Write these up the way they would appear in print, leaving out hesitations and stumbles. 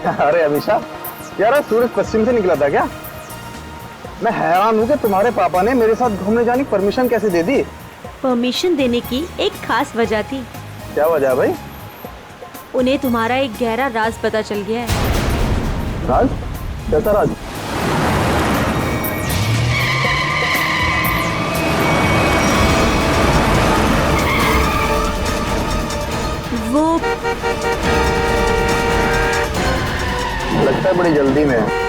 अरे अभिषा, यार सूरज पश्चिम से निकला था क्या? मैं हैरान हूँ कि तुम्हारे पापा ने मेरे साथ घूमने जाने की परमिशन कैसे दे दी? परमिशन देने की एक खास वजह थी। क्या वजह है भाई? उन्हें तुम्हारा एक गहरा राज पता चल गया है। राज? कैसा राज? वो लगता है बड़ी जल्दी में है।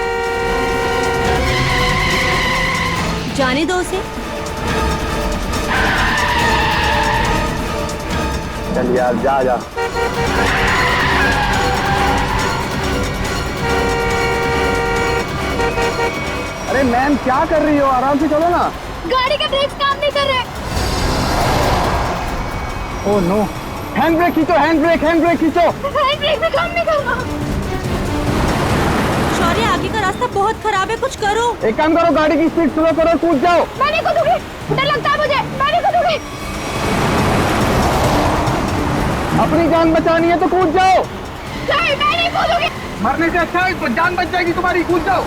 जाने दो उसे। चल यार, जा जा। अरे मैम, क्या कर रही हो? आराम से चलो ना। गाड़ी के ब्रेक काम नहीं कर रहे। ओह नो, हैंड ब्रेक खींचो, हैंड ब्रेक खींचो। हैंड ब्रेक भी काम नहीं कर रहा। शौर्य, आगे का रास्ता बहुत खराब है, कुछ करो। एक काम करो, गाड़ी की स्पीड स्लो करो, कूद जाओ। मैं नहीं कूदूंगी, डर लगता है मुझे। मैं नहीं कूदूंगी। अपनी जान बचानी है तो कूद जाओ। नहीं, मैं नहीं कूदूंगी। मरने से अच्छा है, जान बच जाएगी तुम्हारी, कूद जाओ।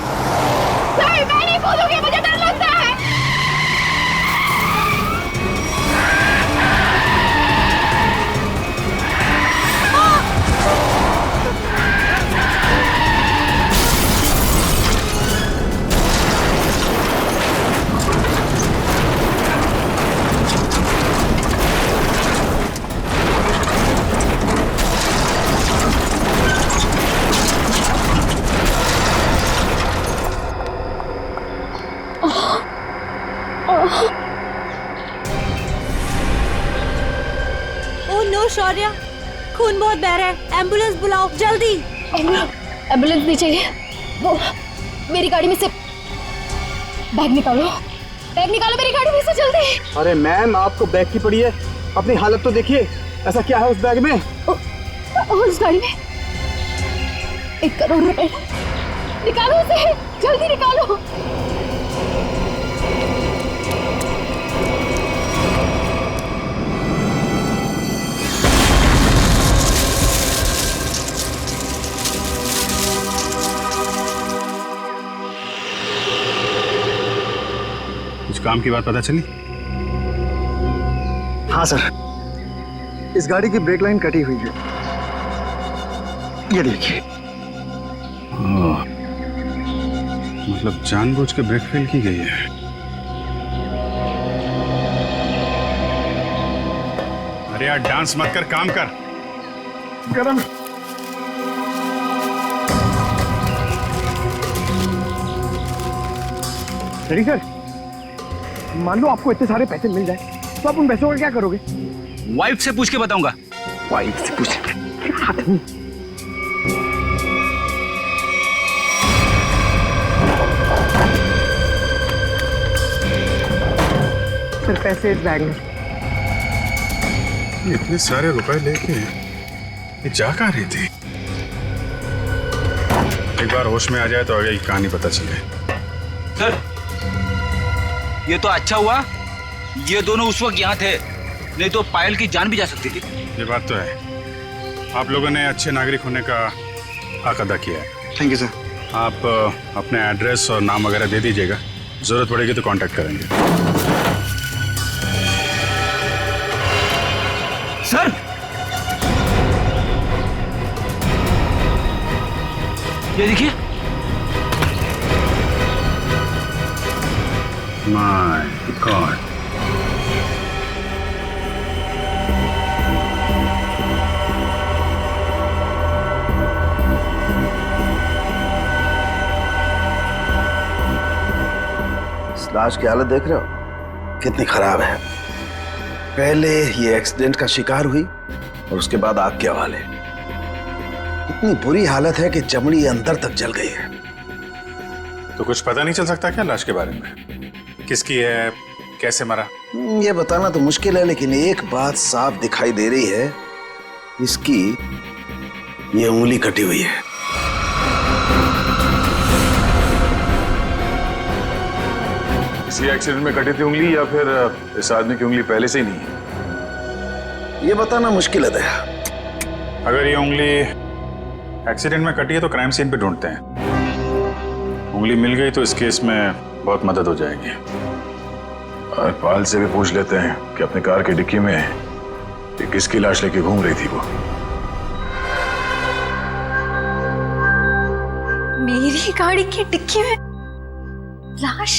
नहीं, मैं नहीं कूदूंगी, मुझे डर लगता है। ओह नो शौर्य, खून बहुत बह रहा है, एम्बुलेंस बुलाओ जल्दी। एम्बुलेंस नहीं चाहिए। वो मेरी गाड़ी में से बैग निकालो, बैग निकालो मेरी गाड़ी में से जल्दी। अरे मैम, आपको बैग की पड़ी है, अपनी हालत तो देखिए। ऐसा क्या है उस बैग में? उस गाड़ी में 1 करोड़ रुपए। निकालो उसे, जल्दी निकालो। कुछ काम की बात पता चली? हाँ सर, इस गाड़ी की ब्रेक लाइन कटी हुई है, ये देखिए। मतलब जानबूझ के ब्रेक फेल की गई है। अरे यार, डांस मत कर, काम कर। गरम। रेडी सर, मान लो आपको इतने सारे पैसे मिल जाए तो आप उन पैसों का क्या करोगे? वाइफ से पूछ के बताऊंगा। वाइफ से पूछ। सर, पैसे इस बैग में। इतने सारे रुपए लेके ये जा कहाँ रही थी? एक बार होश में आ जाए तो आगे की कहानी पता चले। सर, ये तो अच्छा हुआ ये दोनों उस वक्त यहाँ थे, नहीं तो पायल की जान भी जा सकती थी। ये बात तो है, आप लोगों ने अच्छे नागरिक होने का हक अदा किया है। Thank you sir. आप अपने एड्रेस और नाम वगैरह दे दीजिएगा, जरूरत पड़ेगी तो कांटेक्ट करेंगे। सर, ये देखिए। माय गॉड, इस लाश की हालत देख रहे हो, कितनी खराब है। पहले ये एक्सीडेंट का शिकार हुई और उसके बाद आग के हवाले। इतनी बुरी हालत है कि चमड़ी अंदर तक जल गई है। तो कुछ पता नहीं चल सकता क्या लाश के बारे में? किसकी है, कैसे मरा? ये बताना तो मुश्किल है, लेकिन एक बात साफ दिखाई दे रही है, इसकी ये उंगली कटी हुई है। इसी एक्सीडेंट में कटी थी उंगली या फिर इस आदमी की उंगली पहले से ही नहीं है? ये बताना मुश्किल है दया। अगर ये उंगली एक्सीडेंट में कटी है तो क्राइम सीन पे ढूंढते हैं। उंगली मिल गई तो इस केस में बहुत मदद हो जाएगी। और पाल से भी पूछ लेते हैं कि अपने कार की डिक्की में ये किसकी लाश लेके घूम रही थी वो। मेरी गाड़ी की डिक्की में लाश?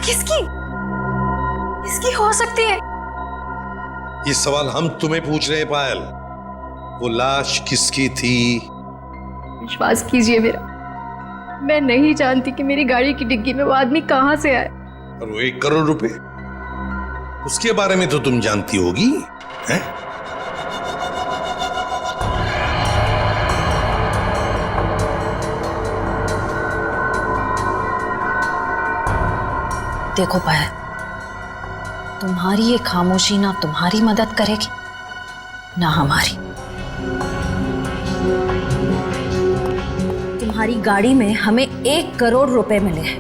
किसकी किसकी हो सकती है? ये सवाल हम तुम्हें पूछ रहे हैं पायल। वो लाश किसकी थी? विश्वास कीजिए मेरा, मैं नहीं जानती कि मेरी गाड़ी की डिग्गी में वो आदमी कहां से आए। और वो 1 करोड़ रुपए, उसके बारे में तो तुम जानती होगी, हैं? देखो पायल, तुम्हारी ये खामोशी ना तुम्हारी मदद करेगी ना हमारी। तुम्हारी गाड़ी में हमें 1 करोड़ रुपए मिले हैं,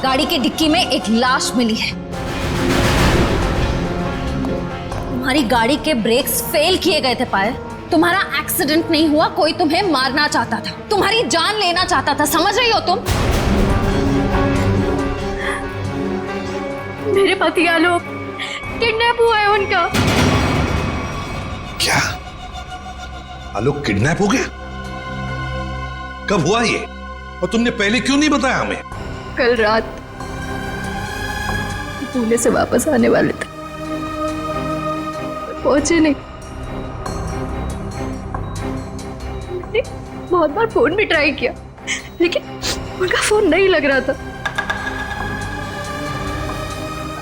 गाड़ी की डिक्की में एक लाश मिली है। तुम्हारी गाड़ी के ब्रेक्स फेल किए गए थे पायल। तुम्हारा एक्सीडेंट नहीं हुआ, कोई तुम्हें मारना चाहता था, तुम्हारी जान लेना चाहता था, समझ रही हो तुम? मेरे पति आलोक किडनैप हुआ है उनका। क्या आलोक किडनैप हो गया? कब हुआ ये? और तुमने पहले क्यों नहीं बताया हमें? कल रात पुणे से वापस आने वाले थे, पहुंचे नहीं। मैंने बहुत बार फोन भी ट्राई किया, लेकिन उनका फोन नहीं लग रहा था।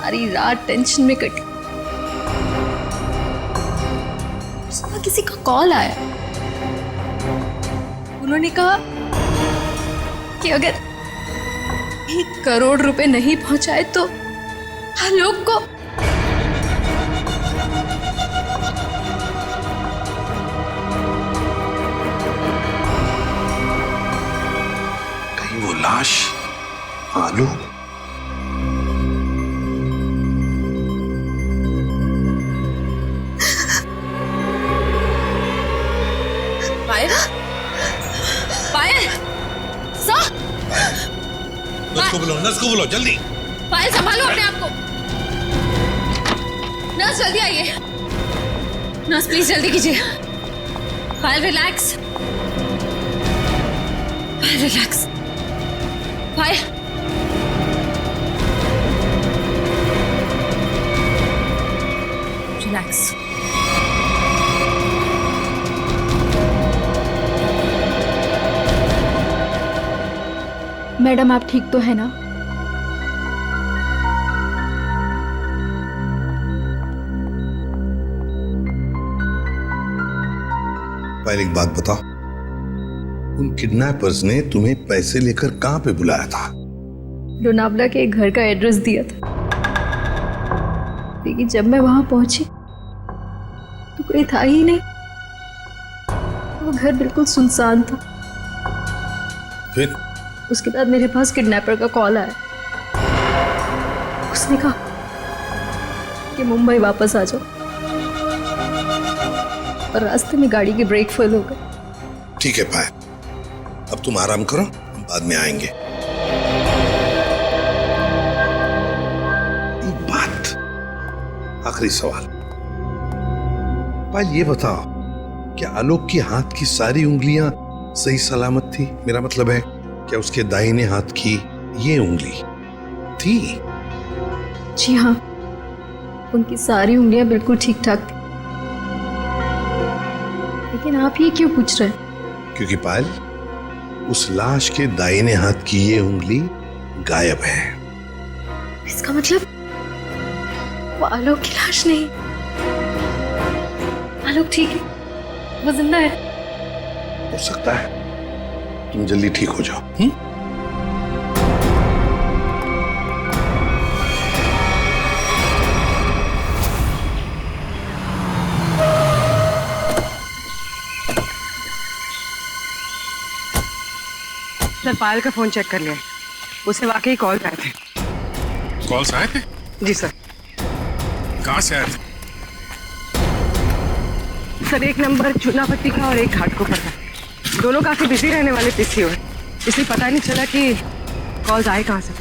सारी रात टेंशन में कटी। सुबह किसी का कॉल आया, उन्होंने कहा कि अगर 1 करोड़ रुपए नहीं पहुंचाए तो आलोक को कहीं वो लाश आलोक? पायल, पायल, सर, नर्स को बोलो जल्दी। पायल संभालो अपने आप को। नर्स जल्दी आइए। नर्स प्लीज जल्दी कीजिए। पायल रिलैक्स, पायल रिलैक्स, पायल। रिलैक्स। मैडम आप ठीक तो है ना? पहले एक बात बताओ, उन किडनैपर्स ने तुम्हें पैसे लेकर कहां पे बुलाया था? लोनावला के एक घर का एड्रेस दिया था, लेकिन जब मैं वहां पहुंची तो कोई था ही नहीं। वो घर बिल्कुल सुनसान था। फिर उसके बाद मेरे पास किडनैपर का कॉल आया। उसने कहा कि मुंबई वापस आ जाओ, और रास्ते में गाड़ी के ब्रेक फेल हो गए। ठीक है पायल, अब तुम आराम करो, हम बाद में आएंगे। एक बात, आखिरी सवाल। पायल ये बताओ, क्या आलोक के हाथ की सारी उंगलियां सही सलामत थी? मेरा मतलब है, क्या उसके दाहिने हाथ की ये उंगली थी? जी हाँ, उनकी सारी उंगलियां बिल्कुल ठीक ठाक थी। लेकिन आप ये क्यों पूछ रहे हैं? क्योंकि पायल, उस लाश के दाहिने हाथ की ये उंगली गायब है। इसका मतलब वो आलोक की लाश नहीं। आलोक ठीक है, वो जिंदा है। हो सकता है, तुम जल्दी ठीक हो जाओ। सर पायल का फोन चेक कर लिया, उसे वाकई कॉल आए थे। कॉल्स आए थे? जी सर। कहां से आए थे? सर एक नंबर चूनापट्टी का और एक घाटकोपर का, दोनों काफी बिजी रहने वाले पीसीओ है, इसलिए पता नहीं चला कि कॉल्स आए कहाँ से।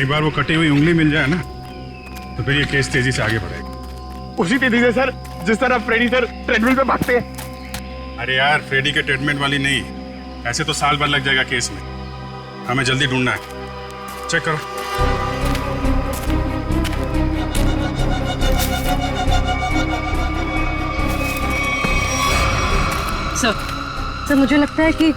एक बार वो कटी हुई उंगली मिल जाए ना तो फिर ये केस तेजी से आगे बढ़ेगा। उसी तेजी से सर जिस तरह फ्रेडी सर ट्रेडमिल पे भागते हैं। अरे यार फ्रेडी के ट्रीटमेंट वाली नहीं, ऐसे तो साल भर लग जाएगा केस में। हमें जल्दी ढूंढना है, चेक करो। सर मुझे लगता है कि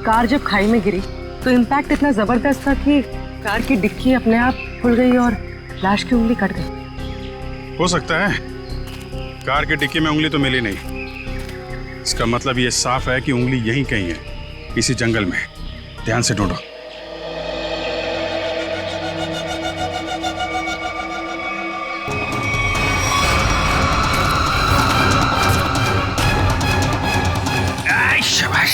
कार जब खाई में गिरी तो इम्पैक्ट इतना जबरदस्त था कि कार की डिक्की अपने आप खुल गई और लाश की उंगली कट गई। हो सकता है, कार के डिक्की में उंगली तो मिली नहीं। इसका मतलब ये साफ है कि उंगली यहीं कहीं है, इसी जंगल में। ध्यान से ढूंढो। शाबाश।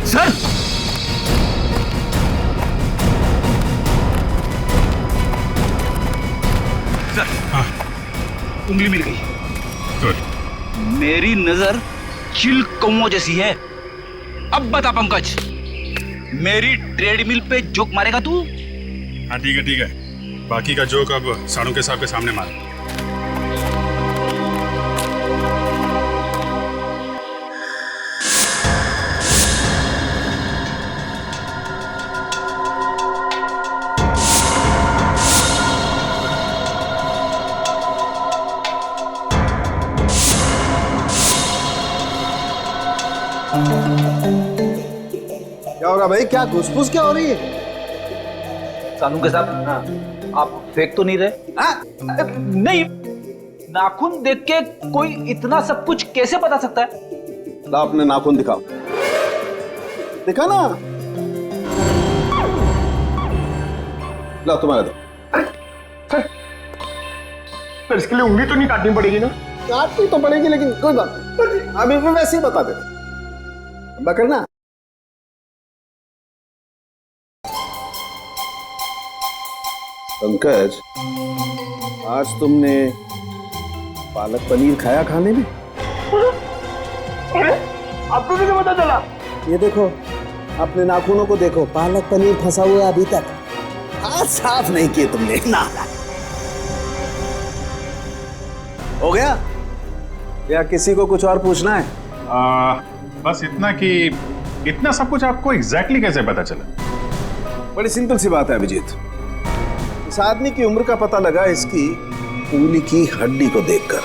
सर सर, हाँ, उंगली मिल गई। गुड। मेरी नजर चिल कौओं जैसी है। अब बता पंकज, मेरी ट्रेडमिल पे जोक मारेगा तू? हाँ ठीक है ठीक है, बाकी का जोक अब साड़ू के साहब के सामने मार। क्या हो रहा भाई? क्या घुसफुस क्या हो रही है? सानू के साथ आप फेंक तो नहीं रहे? नहीं, नाखून देख के कोई इतना सब कुछ कैसे बता सकता है? ला अपने नाखून दिखाओ। दिखा ना। ला तुम्हारा दो। सर इसके लिए उंगली तो नहीं काटनी पड़ेगी ना? काटनी तो पड़ेगी लेकिन कोई बात नहीं, अभी भी वैसे ही बता दे। करना पंकज, आज तुमने पालक पनीर खाया खाने में? अरे आपको कैसे पता चला? ये देखो, अपने नाखूनों को देखो, पालक पनीर फंसा हुआ है अभी तक। हाथ साफ नहीं किए तुमने ना। हो गया या किसी को कुछ और पूछना है? बस इतना कि इतना सब कुछ आपको एग्जैक्टली कैसे पता चला? बड़ी सिंपल सी बात है अभिजीत। इस आदमी की उम्र का पता लगा इसकी उंगली की हड्डी को देखकर।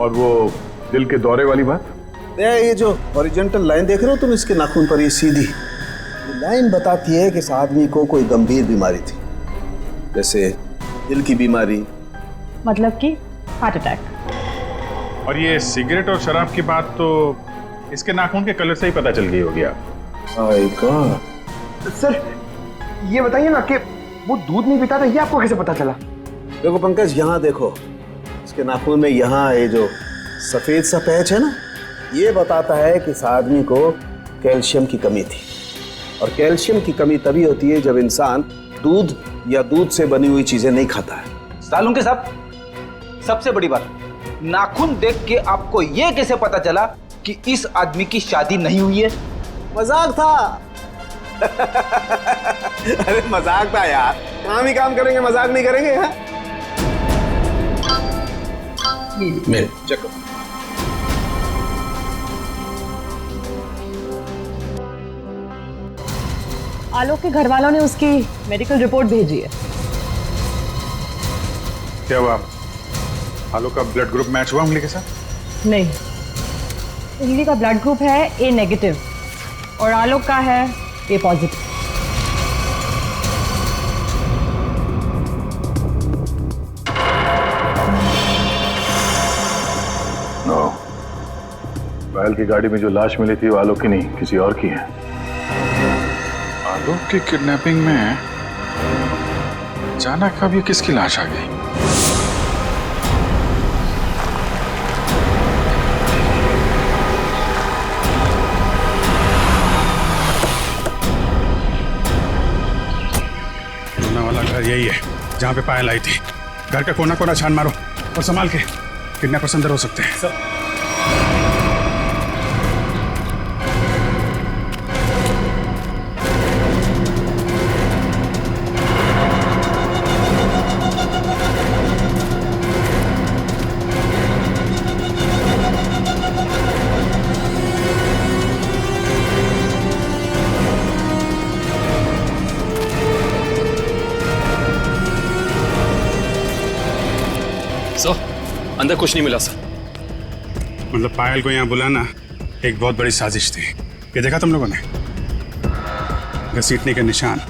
और वो दिल के दौरे वाली बात? ये जो हॉरिजॉन्टल लाइन देख रहे हो तुम इसके नाखून पर, ये सीधी लाइन बताती है कि इस आदमी को कोई गंभीर बीमारी थी, जैसे दिल की बीमारी। मतलब कि हार्ट अटैक। और ये सिगरेट और शराब की बात तो इसके नाखून के कलर से ही पता चल गई होगी आप। सर ये बताइए ना कि वो दूध नहीं पीता था, ये आपको कैसे पता चला? देखो पंकज, यहाँ देखो, इसके नाखून में यहाँ ये जो सफेद सा पैच है ना, ये बताता है कि इस आदमी को कैल्शियम की कमी थी। और कैल्शियम की कमी तभी होती है जब इंसान दूध या दूध से बनी हुई चीजें नहीं खाता है। सालून के साथ सबसे बड़ी बात, नाखून देख के आपको ये कैसे पता चला कि इस आदमी की शादी नहीं हुई है? मजाक था। अरे मजाक था यार, काम ही काम करेंगे, मजाक नहीं करेंगे। हाँ? मेरे चेक आलोक के घर वालों ने उसकी मेडिकल रिपोर्ट भेजी है। क्या हुआ? आलोक का ब्लड ग्रुप मैच हुआ उंगली के साथ? नहीं, उंगली का ब्लड ग्रुप है ए नेगेटिव और आलोक का है ए पॉजिटिव। नो, पायल की गाड़ी में जो लाश मिली थी वो आलोक की नहीं, किसी और की है। आलोक की किडनैपिंग में अचानक अब ये किसकी लाश आ गई? जहाँ पे पायल आई थी। घर का कोना कोना छान मारो और संभाल के, किडनैपर्स अंदर हो सकते हैं। अंदर कुछ नहीं मिला सर। मतलब पायल को यहाँ बुलाना एक बहुत बड़ी साजिश थी। ये देखा तुम लोगों ने? घसीटने के निशान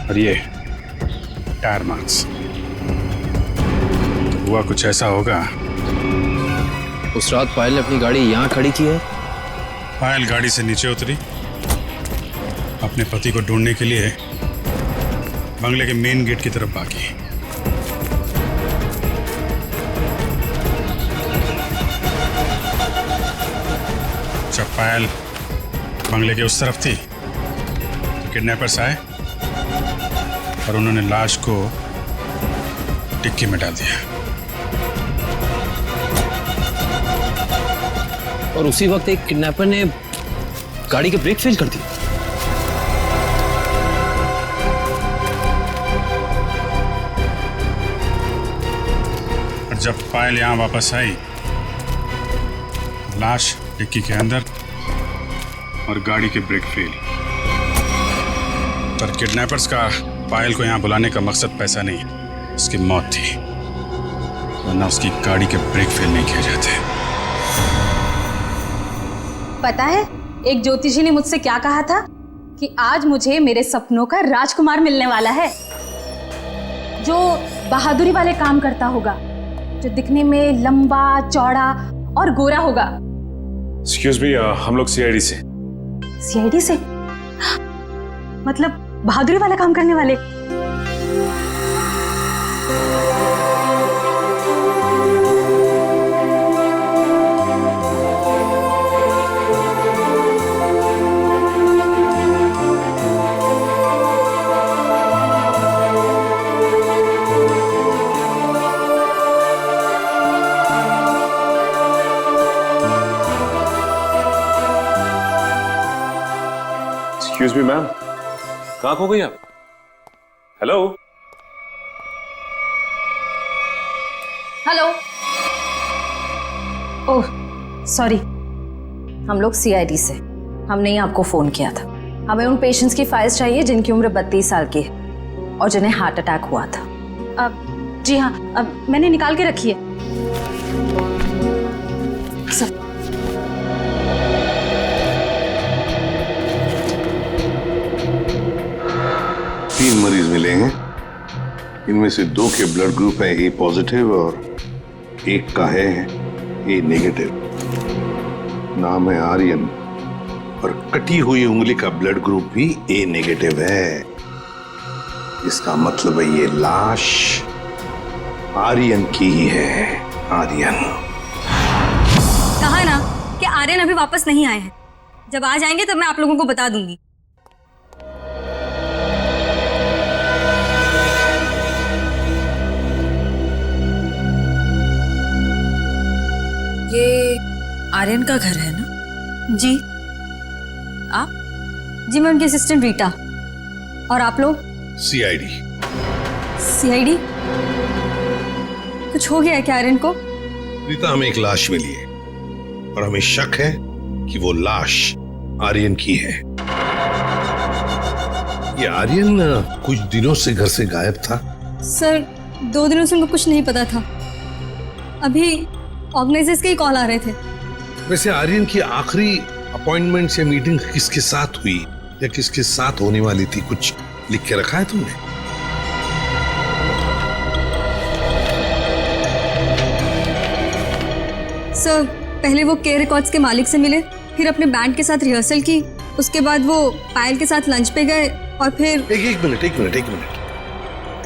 और ये टायर मार्क्स। तो हुआ कुछ ऐसा होगा। उस रात पायल ने अपनी गाड़ी यहाँ खड़ी की है। पायल गाड़ी से नीचे उतरी, अपने पति को ढूंढने के लिए बंगले के मेन गेट की तरफ भागी। जब पायल बंगले के उस तरफ थी तो किडनैपर्स आए और उन्होंने लाश को डिक्की में डाल दिया। और उसी वक्त एक किडनैपर ने गाड़ी के ब्रेक फेल कर दिए। और जब पायल यहां वापस आई, लाश डिक्की के अंदर और गाड़ी के ब्रेक फेल। पर किडनैपर्स का पायल को यहां बुलाने का मकसद पैसा नहीं, उसकी मौत थी, वरना उसकी गाड़ी के ब्रेक फेल नहीं किए जाते। पता है एक ज्योतिषी ने मुझसे क्या कहा था कि आज मुझे मेरे सपनों का राजकुमार मिलने वाला है, जो बहादुरी वाले काम करता होगा, जो दिखने में लंबा चौड़ा और गोरा होगा। एक्सक्यूज मी, हम लोग सीआईडी से। सीआईडी से? मतलब बहादुरी वाला काम करने वाले? एक्सक्यूज मी मैम, कहाँ खो गई आप? Hello hello. ओह सॉरी, हम लोग सीआईडी से। हमने ही आपको फोन किया था। हमें उन पेशेंट्स की फाइल्स चाहिए जिनकी उम्र 32 साल की है और जिन्हें हार्ट अटैक हुआ था। जी हाँ, मैंने निकाल के रखी है सर। तीन मरीज मिले हैं, इनमें से 2 के ब्लड ग्रुप है ए पॉजिटिव और एक का है ए नेगेटिव। नाम है आर्यन और कटी हुई उंगली का ब्लड ग्रुप भी ए नेगेटिव है। इसका मतलब है ये लाश आर्यन की ही है। आर्यन कहा ना कि आर्यन अभी वापस नहीं आए हैं। जब आ जाएंगे तब मैं आप लोगों को बता दूंगी। ये आर्यन का घर है ना? जी। आप? जी मैं उनकी असिस्टेंट रीटा। और आप लोग? सीआईडी। सीआईडी? कुछ हो गया है क्या आर्यन को? रीता, हमें एक लाश मिली है और हमें शक है कि वो लाश आर्यन की है। ये आर्यन कुछ दिनों से घर से गायब था। सर 2 दिनों से उनको कुछ नहीं पता था। अभी ऑर्गेनाइजर्स के ही कॉल आ रहे थे। वैसे आर्यन की आखिरी अपॉइंटमेंट या मीटिंग किसके साथ हुई या किसके साथ होने वाली थी, कुछ लिख के रखा है तुमने? सर पहले वो के रिकॉर्ड्स के मालिक से मिले, फिर अपने बैंड के साथ रिहर्सल की, उसके बाद वो पायल के साथ लंच पे गए और फिर एक मिनट।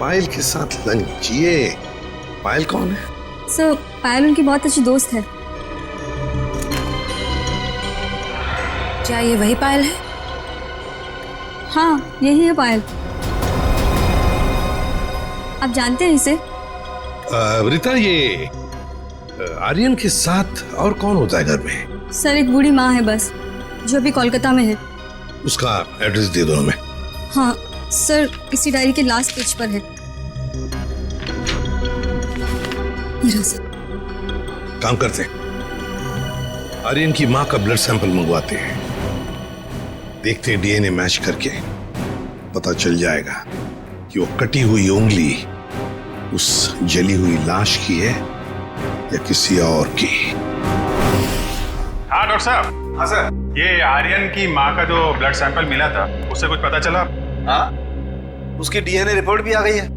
पायल के साथ लंच? ये पायल कौन है? सर पायल उनकी बहुत अच्छी दोस्त है। क्या ये वही पायल है? हाँ यही है पायल। आप जानते हैं इसे? रीता, ये आर्यन के साथ और कौन होता है घर में? सर एक बूढ़ी माँ है बस, जो अभी कोलकाता में है। उसका एड्रेस दे दो हमें। हाँ सर, इसी डायरी के लास्ट पेज पर है। ये रहा सर। काम करते हैं, आर्यन की माँ का ब्लड सैंपल मंगवाते हैं, देखते हैं डीएनए मैच करके पता चल जाएगा कि वो कटी हुई उंगली उस जली हुई लाश की है या किसी और की। हाँ डॉक्टर साहब। हाँ सर। ये आर्यन की माँ का जो ब्लड सैंपल मिला था, उससे कुछ पता चला? हाँ, उसकी डीएनए रिपोर्ट भी आ गई है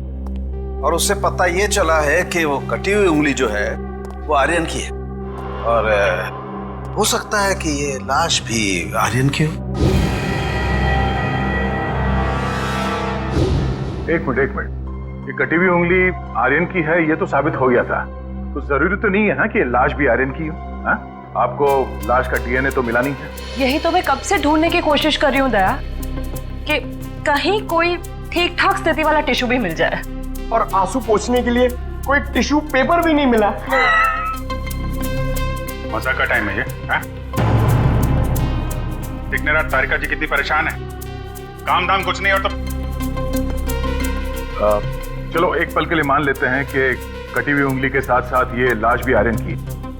और उससे पता ये चला है कि वो कटी हुई उंगली जो है वो आर्यन की है, और हो सकता है कि ये लाश भी आर्यन की हो। एक मिनट, ये कटी हुई उंगली आर्यन की है ये तो साबित हो गया था, तो जरूरी तो नहीं है ना कि लाश भी आर्यन की हो। हाँ? आपको लाश का डीएनए तो मिला नहीं है। यही तो मैं कब से ढूंढने की कोशिश कर रही हूँ दया, कि कहीं कोई ठीक ठाक स्थिति वाला टिश्यू भी मिल जाए। और आंसू पोंछने के लिए कोई टिश्यू पेपर भी नहीं मिला। मजा का टाइम है ये। दिखने रहा तारिका जी कितनी परेशान है, काम धाम कुछ नहीं और तो चलो एक पल के लिए मान लेते हैं कि कटी हुई उंगली के साथ साथ ये लाश भी आर्यन की।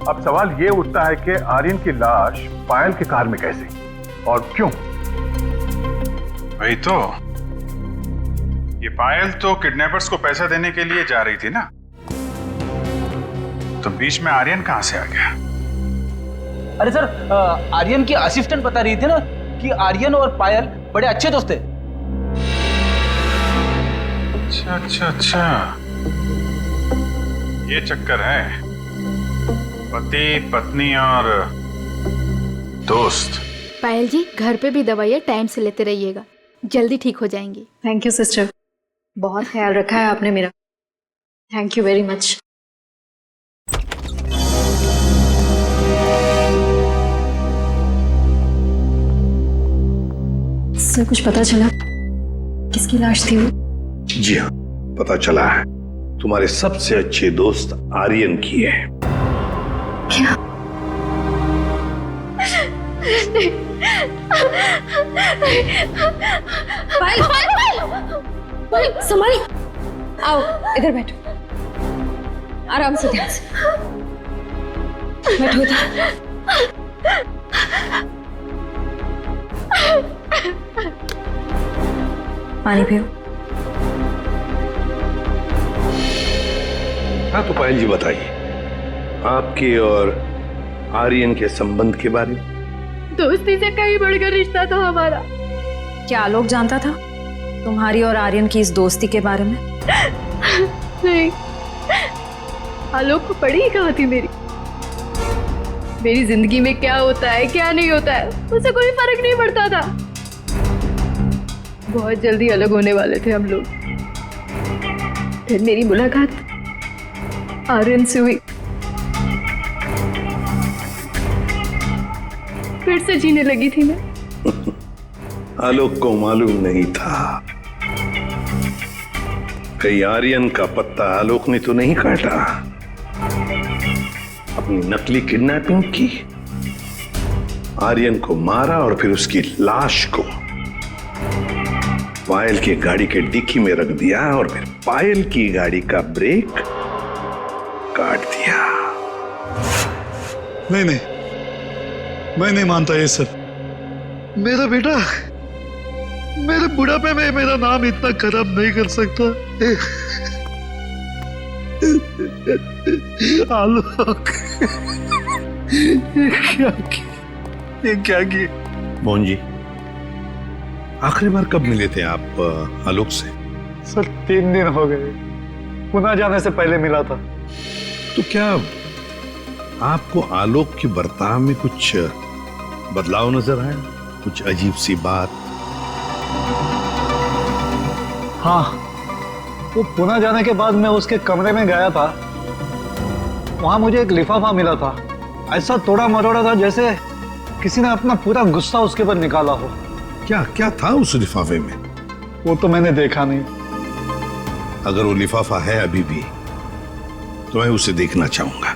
अब सवाल ये उठता है कि आर्यन की लाश पायल के कार में कैसे और क्यों? वही तो, ये पायल तो किडनैपर्स को पैसा देने के लिए जा रही थी ना, तो बीच में आर्यन कहां से आ गया? अरे सर, आर्यन की असिस्टेंट बता रही थी ना कि आर्यन और पायल बड़े अच्छे दोस्त थे। अच्छा, ये चक्कर है, पति पत्नी और दोस्त। पायल जी, घर पे भी दवाइयाँ टाइम से लेते रहिएगा, जल्दी ठीक हो जाएंगी। थैंक यू सिस्टर, बहुत ख्याल रखा है आपने मेरा। Thank you very much. Sir कुछ पता चला किसकी लाश थी वो? जी हाँ, पता चला है, तुम्हारे सबसे अच्छे दोस्त आर्यन की है। क्या? पायल, संभाल। आओ इधर बैठो, आराम से, ध्यान से बैठो इधर। पानी पियो। हाँ तो पायल जी बताइए, आपके और आर्यन के संबंध के बारे में। दोस्ती से कहीं बढ़कर रिश्ता था हमारा। क्या आलोक जानता था तुम्हारी और आर्यन की इस दोस्ती के बारे में? नहीं, आलोक को पड़ी ही कहाँ थी मेरी जिंदगी में क्या होता है क्या नहीं होता है उसे कोई फर्क नहीं पड़ता था। बहुत जल्दी अलग होने वाले थे हम लोग, फिर मेरी मुलाकात आर्यन से हुई, फिर से जीने लगी थी मैं। आलोक को मालूम नहीं था कहीं आर्यन का पत्ता आलोक ने तो नहीं काटा, अपनी नकली किडनैपिंग की, आर्यन को मारा और फिर उसकी लाश को पायल की गाड़ी के डिक्की में रख दिया और फिर पायल की गाड़ी का ब्रेक काट दिया। नहीं, मैं नहीं मानता ये सर। मेरा बेटा मेरे बुढ़ापे में मेरा नाम इतना खराब नहीं कर सकता। आलोक, ये क्या किए? मोहन जी, आखिरी बार कब मिले थे आप आलोक से? सर 3 दिन हो गए, पुणे जाने से पहले मिला था। तो क्या आपको आलोक के बर्ताव में कुछ बदलाव नजर आया, कुछ अजीब सी बात? हाँ, वो पुणे जाने के बाद मैं उसके कमरे में गया था, वहां मुझे एक लिफाफा मिला था, ऐसा तोड़ा मरोड़ा था जैसे किसी ने अपना पूरा गुस्सा उसके ऊपर निकाला हो। क्या क्या था उस लिफाफे में? वो तो मैंने देखा नहीं, अगर वो लिफाफा है अभी भी तो मैं उसे देखना चाहूंगा।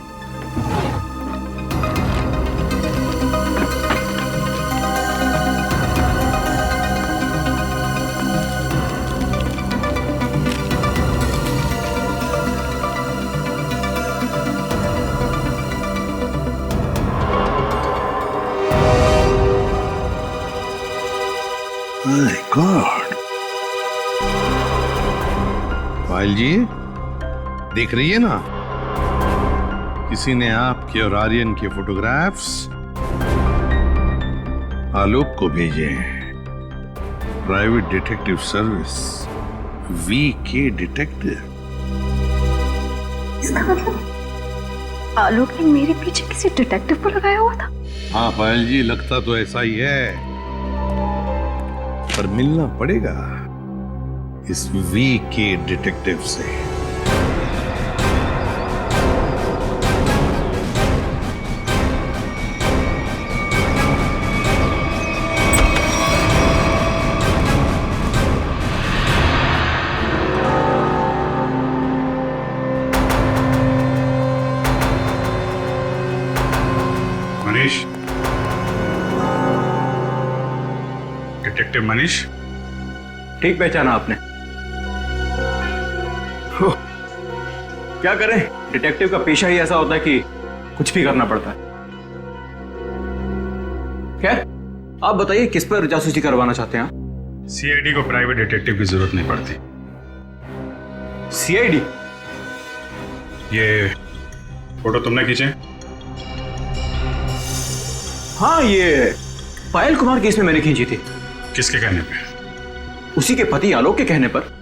माय गॉड, पायल जी देख रही है ना, किसी ने आपके और आर्यन के फोटोग्राफ्स आलोक को भेजे हैं। Private detective service, VK detective. इसका मतलब आलोक ने मेरे पीछे किसी डिटेक्टिव को लगाया हुआ था। हाँ पायल जी, लगता तो ऐसा ही है, पर मिलना पड़ेगा इस वीके डिटेक्टिव से। मनीष, डिटेक्टिव मनीष। ठीक पहचाना आपने। क्या करें, डिटेक्टिव का पेशा ही ऐसा होता है कि कुछ भी करना पड़ता है। खैर, आप बताइए किस पर जासूसी करवाना चाहते हैं? सीआईडी को प्राइवेट डिटेक्टिव की जरूरत नहीं पड़ती। सीआईडी? ये फोटो तुमने खींचे? हाँ, ये पायल कुमार केस में मैंने खींची थी। किसके कहने पे? उसी के पति आलोक के कहने पर।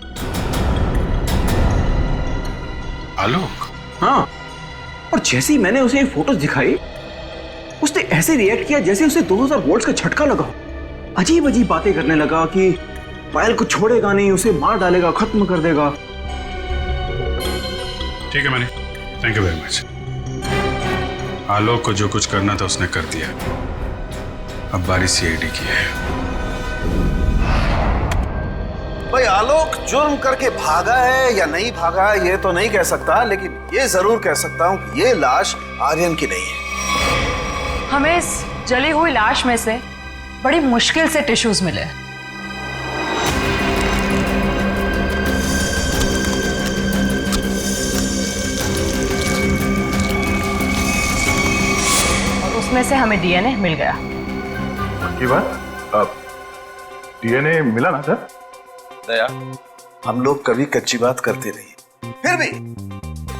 आलोक? हाँ, और जैसे ही मैंने उसे ये फोटोज दिखाई, उसने ऐसे रिएक्ट किया जैसे उसे 2000 वोल्ट्स का झटका लगा। अजीब अजीब बातें करने लगा कि पायल को छोड़ेगा नहीं, उसे मार डालेगा, खत्म कर देगा। ठीक है Manish, thank you very much. Alok को जो कुछ करना था उसने कर दिया, अब बारी सीआईडी की है। भाई आलोक जुर्म करके भागा है या नहीं भागा ये तो नहीं कह सकता, लेकिन ये जरूर कह सकता हूं कि ये लाश आर्यन की नहीं है। हमें इस जली हुई लाश में से बड़ी मुश्किल से टिश्यूज मिले। और उसमें से हमें डीएनए मिल गया। की बात? अब डीएनए मिला ना सर? दया, हम लोग कभी कच्ची बात करते नहीं।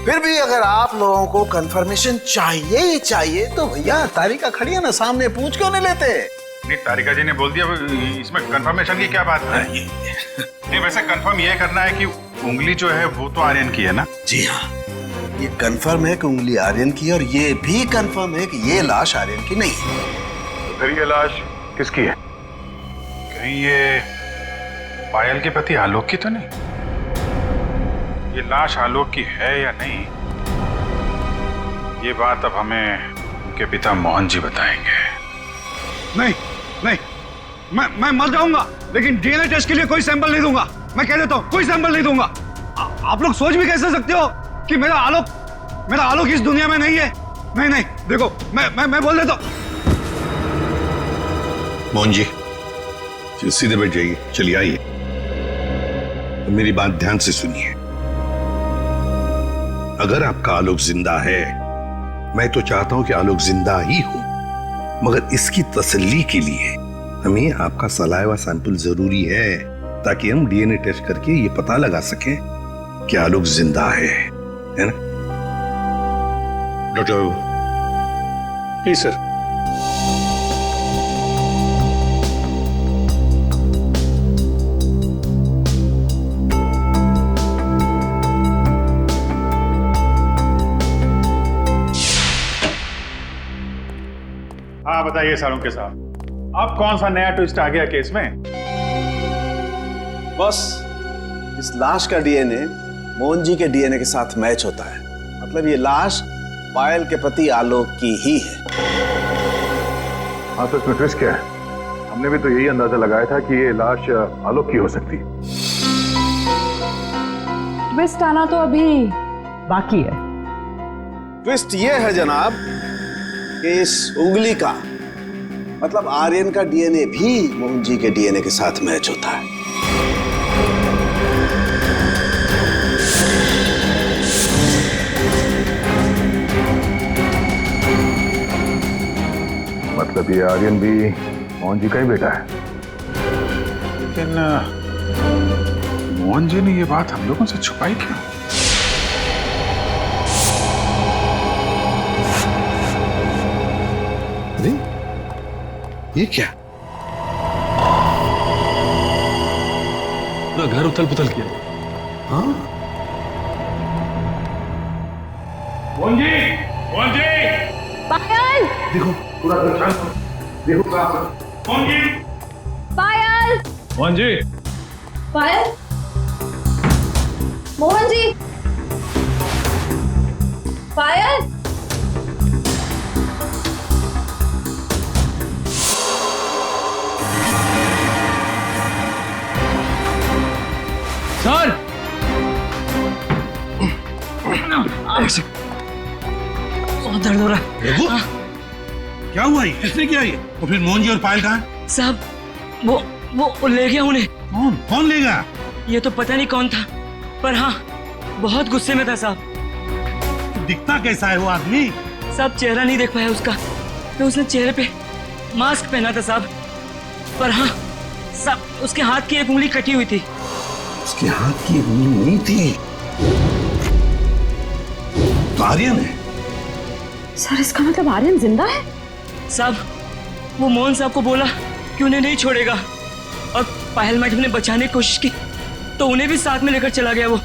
फिर भी अगर आप लोगों को कंफर्मेशन चाहिए ही चाहिए तो भैया तारिका खड़ी है ना सामने, पूछ क्यों नहीं लेते? नहीं, तारिका जी ने बोल दिया, इसमें कंफर्मेशन की क्या बात है? नहीं, वैसे कंफर्म ये करना है कि उंगली जो है वो तो आर्यन की है ना? जी हाँ, ये कंफर्म है कि उंगली आर्यन की है, और ये भी कंफर्म है कि ये लाश आर्यन की नहीं है। तो फिर ये लाश किसकी है? कहीं ये पायल के पति आलोक की तो नहीं? ये लाश आलोक की है या नहीं, ये बात अब हमें उनके पिता मोहन जी बताएंगे। नहीं नहीं, मैं मर जाऊंगा लेकिन डीएनए टेस्ट के लिए कोई सैंपल नहीं दूंगा। मैं कह देता हूं, कोई सैंपल नहीं दूंगा। आप लोग सोच भी कैसे सकते हो कि मेरा आलोक इस दुनिया में नहीं है? नहीं नहीं, देखो मैं बोल देता हूं। मोहन जी सीधे बैठ जाइए, चलिए आइए, तो मेरी बात ध्यान से सुनिए। अगर आपका आलोक जिंदा है, मैं तो चाहता हूं कि आलोक जिंदा ही हो, मगर इसकी तसल्ली के लिए हमें आपका सलाइवा सैंपल जरूरी है, ताकि हम डीएनए टेस्ट करके ये पता लगा सकें कि आलोक जिंदा है ना? डॉक्टर? जी सर। हाँ बताइए सालुंके साहब, अब कौन सा नया ट्विस्ट आ गया केस में? बस इस लाश का डीएनए मोहन जी के डीएनए के साथ मैच होता है, मतलब ये लाश पायल के पति आलोक की ही है। हाँ तो इसमें ट्विस्ट क्या है? हमने भी तो यही अंदाजा लगाया था कि ये लाश आलोक की हो सकती है। ट्विस्ट आना तो अभी बाकी है। ट्विस्ट ये है जनाब कि इस उंगली का मतलब आर्यन का डीएनए भी मोहन जी के डीएनए के साथ मैच होता है। मतलब ये आर्यन भी मोहन जी का ही बेटा है। लेकिन मोहन जी ने ये बात हम लोगों से छुपाई क्यों? अरे ये क्या? पूरा घर उथल पुथल किया। हाँ मोहन जी, मोहन जी, पायल, देखो पूरा देखो मोहन जी, पायल, मोहन जी, पायल, मोहन जी, पायल। सर बहुत दर्द हो रहा है। क्या हुआ? किसने किया ये? तो फिर मोहन जी और पायल कहाँ? साहब वो ले गया उन्हें। कौन ले गया? ये तो पता नहीं कौन था, पर हाँ बहुत गुस्से में था साहब। दिखता कैसा है वो आदमी? साहब चेहरा नहीं देख पाया उसका, तो उसने चेहरे पे मास्क पहना था साहब। पर हाँ साहब उसके हाथ की एक उंगली कटी हुई थी। उसके हाथ की उंगली नहीं थी तो आर्यन है। सर इसका मतलब आर्यन जिंदा है? साहब वो मोहन साहब को बोला कि उन्हें नहीं छोड़ेगा, और पायल मैडम ने बचाने की कोशिश की तो उन्हें भी साथ में लेकर चला गया। वो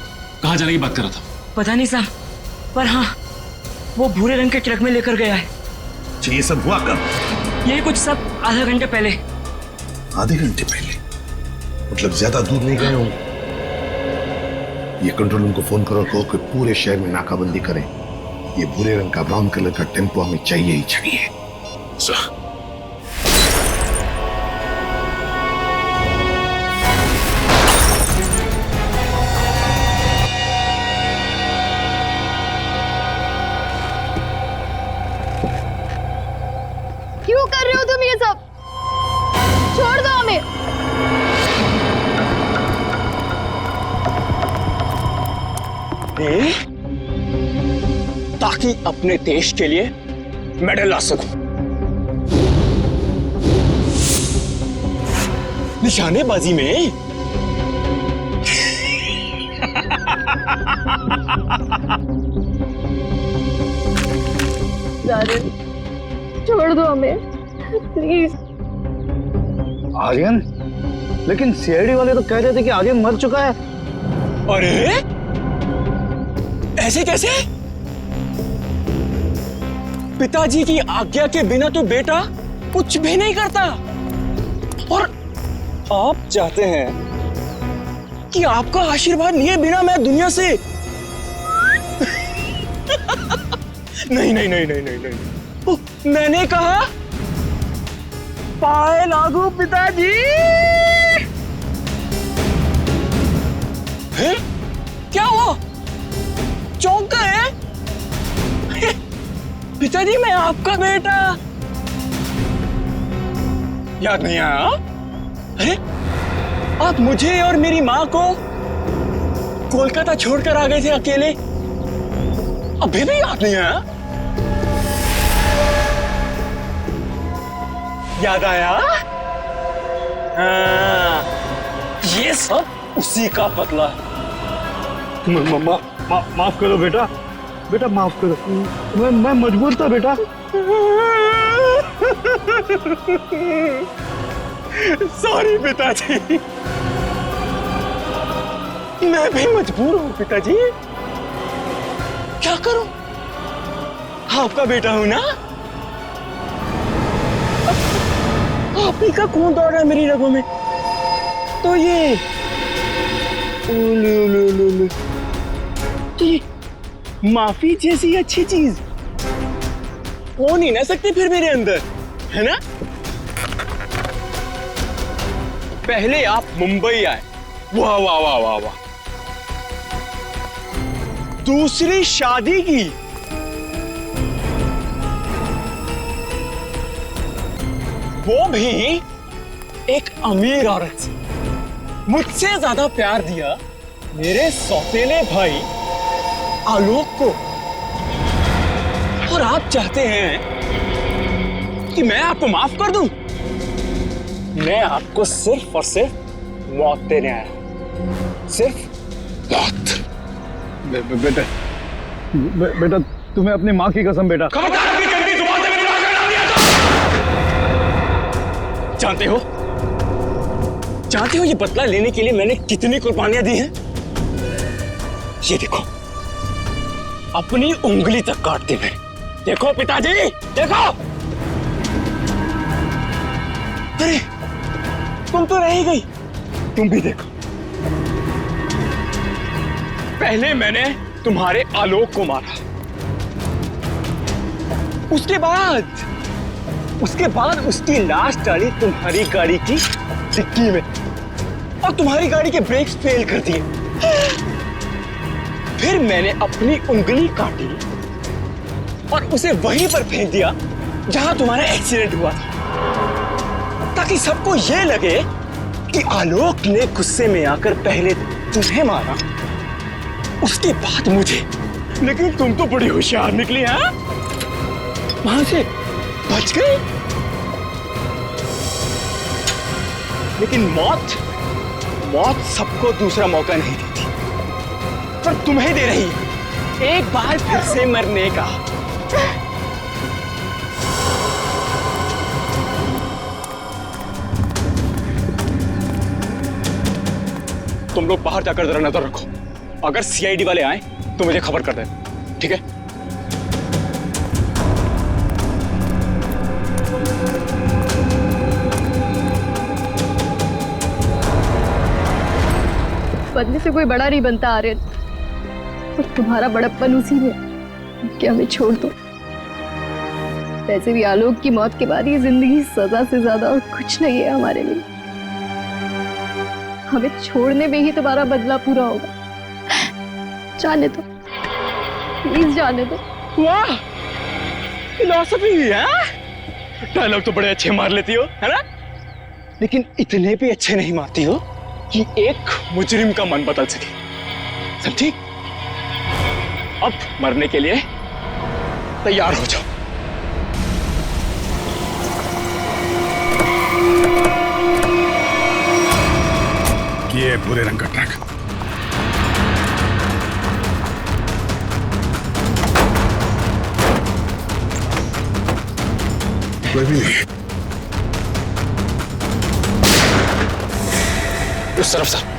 कहाँ जाने की बात कर रहा था? पता नहीं साहब, पर हाँ वो भूरे रंग के ट्रक में लेकर गया है। ये सब हुआ कब? यही कुछ सब आधा घंटे पहले। आधे घंटे पहले? मतलब ज्यादा दूर नहीं गए होंगे। ये कंट्रोल रूम को फोन करो, कहो कि पूरे शहर में नाकाबंदी करें। ये भूरे रंग का ब्राउन कलर का टेम्पो हमें चाहिए ही चाहिए। क्यों कर रहे हो तुम ये सब? छोड़ दो हमें। ताकि अपने देश के लिए मेडल ला सकूं। निशानेबाजी में छोड़ दो हमें प्लीज। आर्यन? लेकिन सीआईडी वाले तो कह रहे थे कि आर्यन मर चुका है। अरे ऐसे कैसे? पिताजी की आज्ञा के बिना तो बेटा कुछ भी नहीं करता, और आप चाहते हैं कि आपका आशीर्वाद लिए बिना मैं दुनिया से नहीं नहीं नहीं नहीं नहीं नहीं। मैंने कहा पाए लागू पिताजी। है? क्या हुआ? चौंक गए? पिताजी मैं आपका बेटा। याद नहीं आया? अरे आप मुझे और मेरी माँ को कोलकाता छोड़कर आ गए थे अकेले, अभी भी याद नहीं आया? याद आया? हाँ, ये सब उसी का बदला है। माफ करो बेटा, बेटा माफ करो। मैं मजबूर था बेटा। सॉरी पिताजी, मैं भी मजबूर हूँ पिताजी। क्या करूं? आपका बेटा हूं ना। आप ही का खून दौड़ रहा है मेरी रगों में, तो ये तो ये माफी जैसी अच्छी चीज हो नहीं ना सकती फिर मेरे अंदर, है ना? पहले आप मुंबई आए, वाह वाह वाह वाह वाह, दूसरी शादी की। वो भी एक अमीर औरत से। मुझसे ज्यादा प्यार दिया मेरे सौतेले भाई आलोक को। और आप चाहते हैं कि मैं आपको माफ कर दूं? मैं आपको सिर्फ और सिर्फ मौत देने आया हूं। सिर्फ मौत। बेटा बेटा तुम्हें अपनी माँ की कसम बेटा। खबरदार अपनी गंदी जुबान से मेरी मां का नाम लिया तो। जानते हो ये बदला लेने के लिए मैंने कितनी कुर्बानियां दी हैं? ये देखो, अपनी उंगली तक काट दी मैंने। देखो पिताजी, देखो। अरे तुम तो रह गई, तुम भी देखो। पहले मैंने तुम्हारे आलोक को मारा, उसके बाद उसकी लाश डाली तुम्हारी गाड़ी की डिक्की में और तुम्हारी गाड़ी के ब्रेक्स फेल कर दिए। फिर मैंने अपनी उंगली काटी और उसे वहीं पर फेंक दिया जहां तुम्हारा एक्सीडेंट हुआ था, ताकि सबको यह लगे कि आलोक ने गुस्से में आकर पहले तुम्हें मारा, उसके बाद मुझे। लेकिन तुम तो बड़ी होशियार निकली, हाँ? वहां से बच गई। लेकिन मौत सबको दूसरा मौका नहीं देती, पर तुम्हें दे रही है एक बार फिर से मरने का। तुम लोग बाहर जाकर जरा नजर रखो, अगर सीआईडी वाले आए तो मुझे खबर कर देना, ठीक है? बदले से कोई बड़ा नहीं बनता आर्यन, और तुम्हारा बड़प्पन उसी में कि हमें छोड़ दो। वैसे भी आलोक की मौत के बाद ये जिंदगी सजा से ज्यादा और कुछ नहीं है हमारे लिए। हमें छोड़ने में ही तुम्हारा बदला पूरा होगा। जाने दो, प्लीज जाने दो। वाह, फिलॉसफी है। डायलॉग तो बड़े अच्छे मार लेती हो, है ना? लेकिन इतने भी अच्छे नहीं मारती हो कि एक मुजरिम का मन बदल सके, समझी? अब मरने के लिए तैयार हो जाओ। ये भूरे रंग का ट्रक। कोई भी नहीं। उस तरफ से।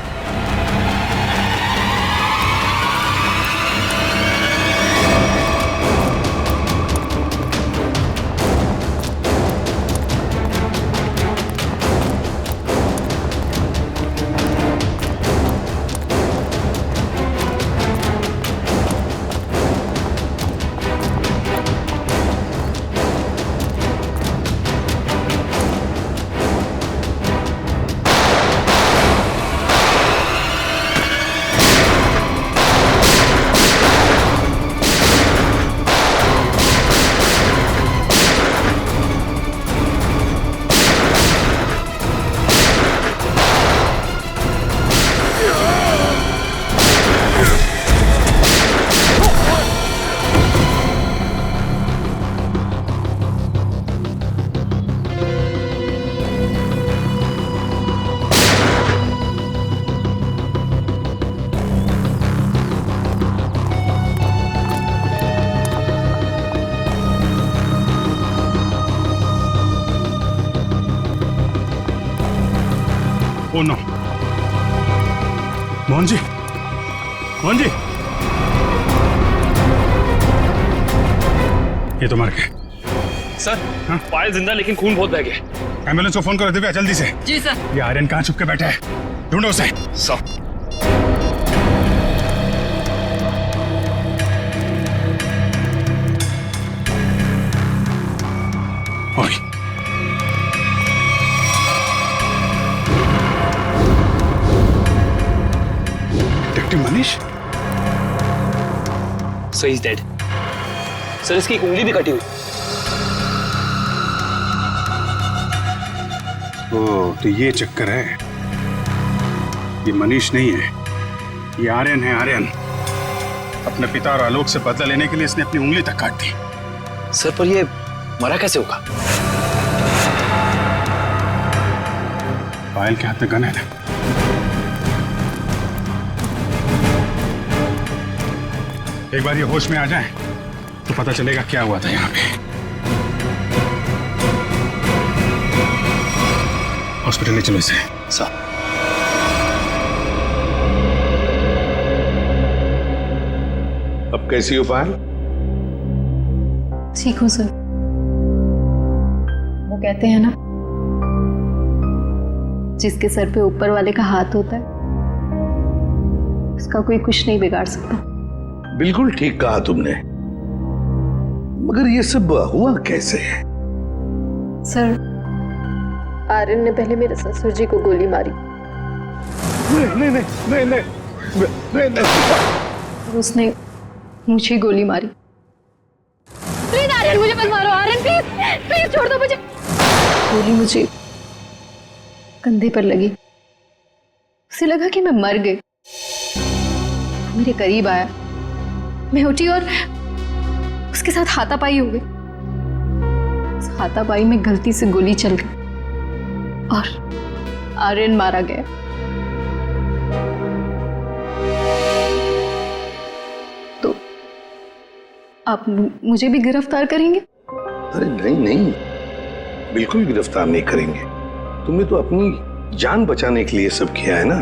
ओ नो, मोहन जी, मोहन जी, ये तो मर गए। सर, हाँ? पायल जिंदा लेकिन खून बहुत बह गया। एम्बुलेंस को फोन करो दिव्या, जल्दी से। जी सर। ये आर्यन कहाँ छुप के बैठा है, ढूंढो उसे। सर। ओए, detective Manish, so he is dead. Sir इसकी एक उंगली भी कटी हुई। ओ, तो ये चक्कर है। ये मनीष नहीं है, ये आर्यन है। आर्यन अपने पिता और आलोक से बदला लेने के लिए इसने अपनी उंगली तक काट दी। सर पर ये मरा कैसे होगा? पायल के हाथ में गन है ना। एक बार ये होश में आ जाए तो पता चलेगा क्या हुआ था यहाँ पे। हॉस्पिटल ले चलो इसे। सर अब कैसी हो पायल? ठीक हूँ सर। वो कहते हैं ना, जिसके सर पे ऊपर वाले का हाथ होता है उसका कोई कुछ नहीं बिगाड़ सकता। बिल्कुल ठीक कहा तुमने, मगर ये सब हुआ कैसे? सर आर्यन ने पहले मेरे ससुर जी को गोली मारी। नहीं नहीं नहीं नहीं नहीं नहीं। उसने मुझे गोली मारी। प्लीज आर्यन मुझे मत मारो, आर्यन प्लीज प्लीज छोड़ दो मुझे। गोली मुझे कंधे पर लगी, उसे लगा कि मैं मर गई। मेरे करीब आया, मैं उठी और उसके साथ हाथापाई हो गई। उस हाथापाई में गलती से गोली चल गई और आर्यन मारा गया। तो आप मुझे भी गिरफ्तार करेंगे? अरे नहीं नहीं, बिल्कुल गिरफ्तार नहीं करेंगे। तुमने तो अपनी जान बचाने के लिए सब किया है ना।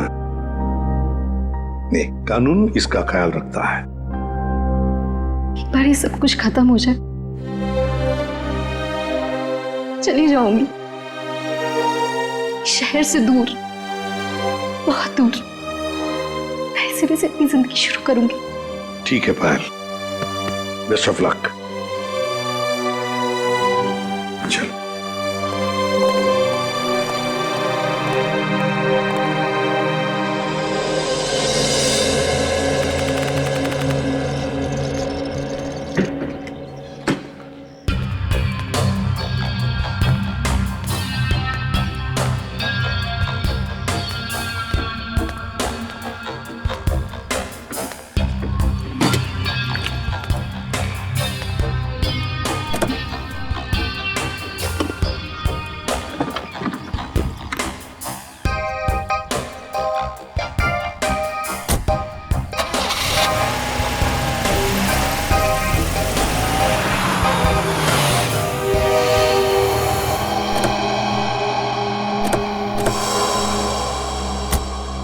नहीं, कानून इसका ख्याल रखता है। एक बार ये सब कुछ खत्म हो जाए, चली जाऊंगी शहर से दूर, बहुत दूर, नए सिरे से अपनी जिंदगी शुरू करूंगी। ठीक है पायल, बेस्ट ऑफ लक। चलो।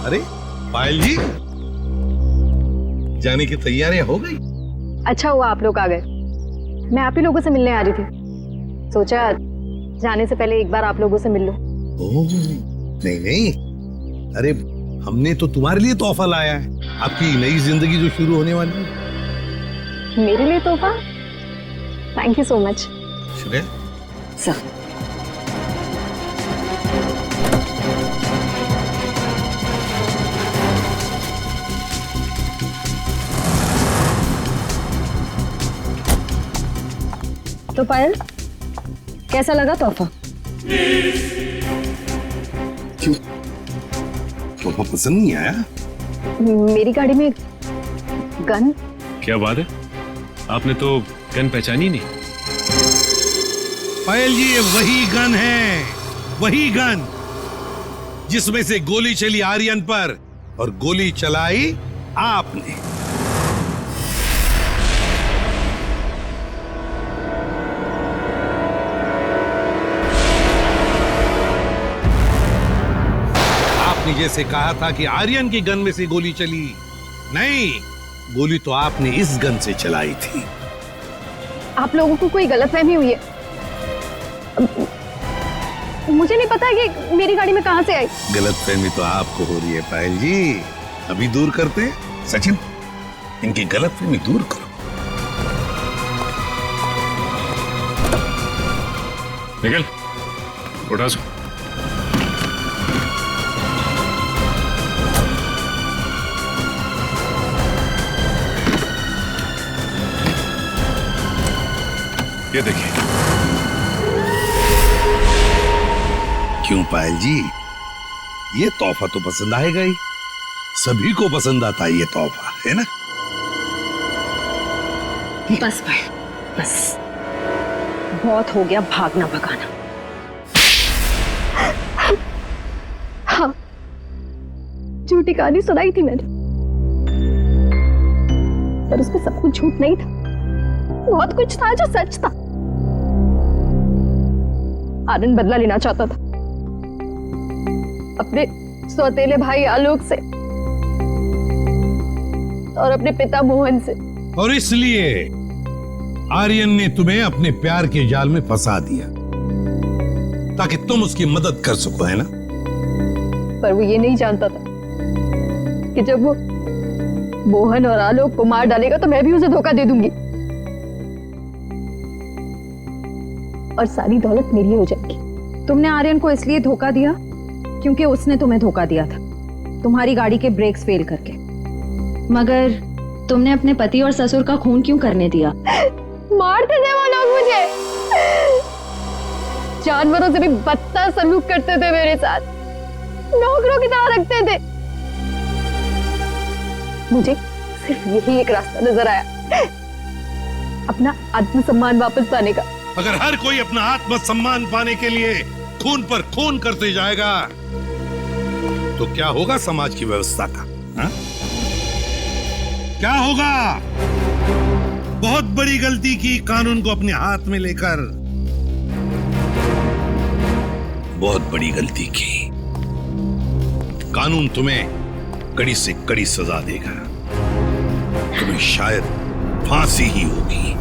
अरे पायल जी, जाने की तैयारियां हो गई? अच्छा हुआ आप लोग आ गए। मैं आप ही लोगों से मिलने आ रही थी, सोचा जाने से पहले एक बार आप लोगों से मिल लूं। ओह, नहीं नहीं, अरे हमने तो तुम्हारे लिए तोहफा लाया है, आपकी नई जिंदगी जो शुरू होने वाली है। मेरे लिए तोहफा? Thank you so much. Shreya sir, तो पायल, कैसा लगा तोहफा? क्यों, तोहफा पसंद नहीं आया? मेरी गाड़ी में गन। क्या बात है, आपने तो गन पहचानी नहीं? पायल जी, ये वही गन है, वही गन जिसमें से गोली चली आर्यन पर और गोली चलाई आपने। जैसे कहा था कि आर्यन की गन में से गोली चली, नहीं, गोली तो आपने इस गन से चलाई थी। आप लोगों को कोई गलतफहमी हुई है। मुझे नहीं पता कि मेरी गाड़ी में कहां से आई। गलतफहमी तो आपको हो रही है पायल जी, अभी दूर करते हैं। सचिन, इनकी गलतफहमी दूर करो। निकल, उठा सो। ये देखिए। क्यों पायल जी, ये तोहफा तो पसंद आएगा ही, सभी को पसंद आता है ये तोहफा, है ना? बस भाई, बस बहुत हो गया भागना भगाना। हाँ, झूठी कहानी सुनाई थी मैंने, पर उसमें सब कुछ झूठ नहीं था, बहुत कुछ था जो सच था। आनंद बदला लेना चाहता था अपने सौतेले भाई आलोक से और अपने पिता मोहन से, और इसलिए आर्यन ने तुम्हें अपने प्यार के जाल में फंसा दिया ताकि तुम उसकी मदद कर सको, है ना? पर वो ये नहीं जानता था कि जब वो मोहन और आलोक को मार डालेगा तो मैं भी उसे धोखा दे दूंगी और सारी दौलत मेरी हो जाएगी। तुमने आर्यन को इसलिए धोखा दिया क्योंकि उसने तुम्हें धोखा दिया था, तुम्हारी गाड़ी के ब्रेक्स फेल करके। मगर तुमने अपने पति और ससुर का खून क्यों करने दिया? मारते थे वो लोग मुझे, जानवरों से भी बदतर सलूक करते थे मेरे साथ, नौकरों की तरह रखते थे। मुझे सिर्फ यही एक रास्ता नजर आया, अपना आत्मसम्मान वापस पाने का। अगर हर कोई अपना आत्मसम्मान पाने के लिए खून पर खून करते जाएगा तो क्या होगा समाज की व्यवस्था का? हा? क्या होगा? बहुत बड़ी गलती की कानून को अपने हाथ में लेकर, बहुत बड़ी गलती की। कानून तुम्हें कड़ी से कड़ी सजा देगा, तुम्हें शायद फांसी ही होगी।